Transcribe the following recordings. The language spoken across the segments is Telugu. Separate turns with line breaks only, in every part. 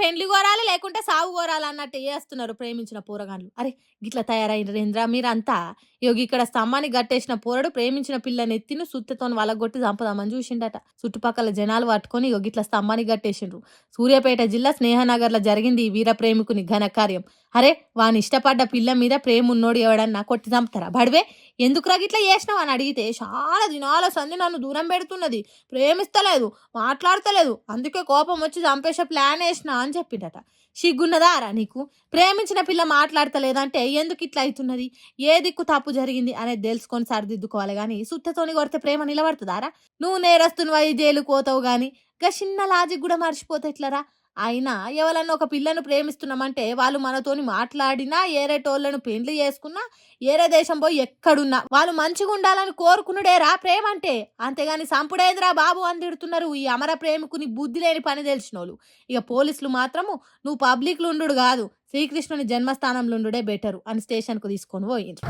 పెండ్లి కోరాలి లేకుంటే సాగు కోరాలి అన్నట్టు చేస్తున్నారు ప్రేమించిన పోరగాండ్లు. అరే గిట్లా తయారైండ్రేంద్రా మీరంతా. ఇక్కడ స్తంభానికి గట్టేసిన పోరడు ప్రేమించిన పిల్లని ఎత్తిను సుత్తతోని వలగొట్టి చంపదామని చూసిండట. చుట్టుపక్కల జనాలు పట్టుకొని గిట్లా స్తంభానికి గట్టేసిండ్రు. సూర్యాపేట జిల్లా స్నేహనగర్లో జరిగింది ఈ వీర ప్రేమికుని ఘనకార్యం. అరే వాని ఇష్టపడ్డ పిల్ల మీద ప్రేమ ఉన్నోడు ఎవడన్నా కొట్టి చంపుతారా బడివే, ఎందుకురా గిట్లా చేసినావు అని అడిగితే చాలా దినాల సంధి నన్ను దూరం పెడుతున్నది, ప్రేమిస్తలేదు, మాట్లాడతలేదు, అందుకే కోపం వచ్చి చంపేసే ప్లాన్ వేసిన అని చెప్పిండట. సిగ్గున్నదారా నీకు? ప్రేమించిన పిల్ల మాట్లాడతలేదంటే ఎందుకు ఇట్లా అవుతున్నది, ఏ దిక్కు తప్పు జరిగింది అనేది తెలుసుకొని సరిదిద్దుకోవాలి కానీ సుత్తతోని కొడితే ప్రేమ నిలబడుతుందారా? నువ్వు నేరస్తునివై జైలుకు పోతావు కానీ గా చిన్న లాజిక్ కూడా మర్చిపోతే ఎట్లరా? అయినా ఎవరన్నా ఒక పిల్లను ప్రేమిస్తున్నామంటే వాళ్ళు మనతోని మాట్లాడినా, ఏరేటోళ్లను పెండ్లి చేసుకున్నా, ఏరే దేశం పోయి ఎక్కడున్నా వాళ్ళు మంచిగా ఉండాలని కోరుకునుడేరా ప్రేమ అంటే. అంతేగాని సంపుడేదిరా బాబు అని తిడుతున్నారు ఈ అమర ప్రేమికుని బుద్ధి లేని పని తెలిసినోళ్ళు. పోలీసులు మాత్రము నువ్వు పబ్లిక్లు ఉండు కాదు, శ్రీకృష్ణుని జన్మస్థానంలో ఉండుడే బెటరు అని స్టేషన్కు తీసుకొని పోయింది.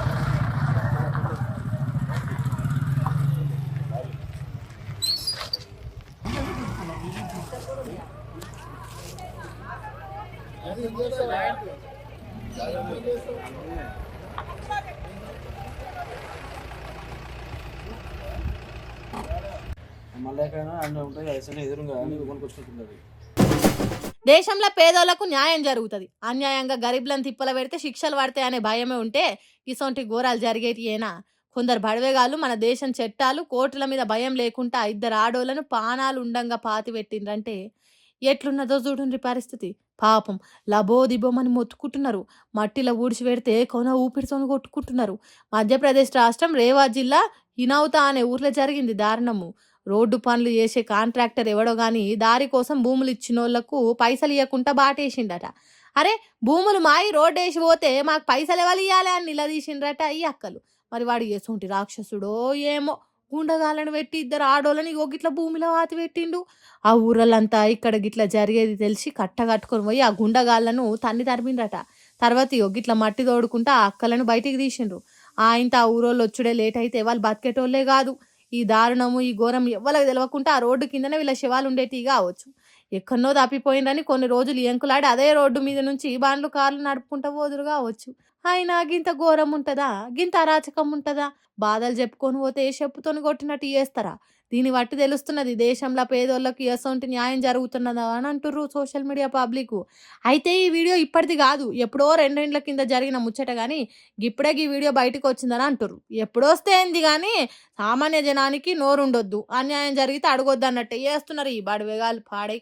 దేశంలో పేదోళ్లకు న్యాయం జరుగుతుంది, అన్యాయంగా గరీబ్లను తిప్పల పెడితే శిక్షలు పడతాయి అనే భయమే ఉంటే ఇసొంటి ఘోరాలు జరిగేటియేనా? కొందరు బడవేగాళ్ళు మన దేశం చట్టాలు కోర్టుల మీద భయం లేకుండా ఇద్దరు ఆడోళ్లను పానాలు ఉండంగా పాతి పెట్టిండ్రంటే ఎట్లున్నదో చూడండి పరిస్థితి. పాపం లబోదిబోమని మొత్తుకుంటున్నారు, మట్టిలో ఊడ్చి పెడితే కొన ఊపిరితోని కొట్టుకుంటున్నారు. మధ్యప్రదేశ్ రాష్ట్రం రేవా జిల్లా హినౌతా అనే ఊర్లో జరిగింది దారుణము. రోడ్డు పనులు చేసే కాంట్రాక్టర్ ఎవడో గాని దారి కోసం భూములు ఇచ్చినోళ్లకు పైసలు ఇవ్వకుండా బాటేసిండట. అరే భూములు మాయి రోడ్డు వేసి పోతే మాకు పైసలు ఎవరు ఇవ్వాలి అని నిలదీసిండ్రట ఈ అక్కలు. మరి వాడు ఎసొంటి రాక్షసుడో ఏమో, గుండగాలను పెట్టి ఇద్దరు ఆడోళ్ళని గిట్ల భూమిలో ఆతి పెట్టిండు. ఆ ఊరలంతా ఇక్కడ గిట్ల జరిగేది తెలిసి కట్టగట్టుకొని పోయి ఆ గుండగాళ్ళను తరిమిండ్రట. తర్వాత గిట్ల మట్టి తోడుకుంటా ఆ అక్కలను బయటికి తీసిండ్రు. ఆయనతో ఆ ఊరోళ్ళు వచ్చుడే లేట్ అయితే వాళ్ళు బతికేటోళ్లే కాదు. ఈ దారుణము ఈ ఘోరం ఎవ్వరికి తెలియకుండా ఆ రోడ్డు కిందనే వీళ్ళ శవాలు ఉండేటి కావచ్చు. ఎక్కడనో తప్పిపోయిందని కొన్ని రోజులు ఎంకులాడి అదే రోడ్డు మీద నుంచి బండ్లు కార్లు నడుపుకుంటూ పోదురు కావచ్చు. అయినా గింత ఘోరం ఉంటుందా, గింత అరాచకం ఉంటుందా? బాధలు చెప్పుకొని పోతే చెప్పుతోని కొట్టినట్టు చేస్తారా? దీన్ని బట్టి తెలుస్తున్నది దేశంలో పేదోళ్ళకి ఎసొంటి న్యాయం జరుగుతున్నదా అని అంటుర్రు సోషల్ మీడియా పబ్లిక్. అయితే ఈ వీడియో ఇప్పటిది కాదు, ఎప్పుడో 2 ఏళ్ల కింద జరిగిన ముచ్చట కానీ ఇప్పుడే ఈ వీడియో బయటకు వచ్చిందని అంటుర్రు. ఎప్పుడొస్తే ఏంది కానీ సామాన్య జనానికి నోరుండొద్దు, అన్యాయం జరిగితే అడగొద్దు అన్నట్టే చేస్తున్నారు ఈ బడివేగాలు పాడై.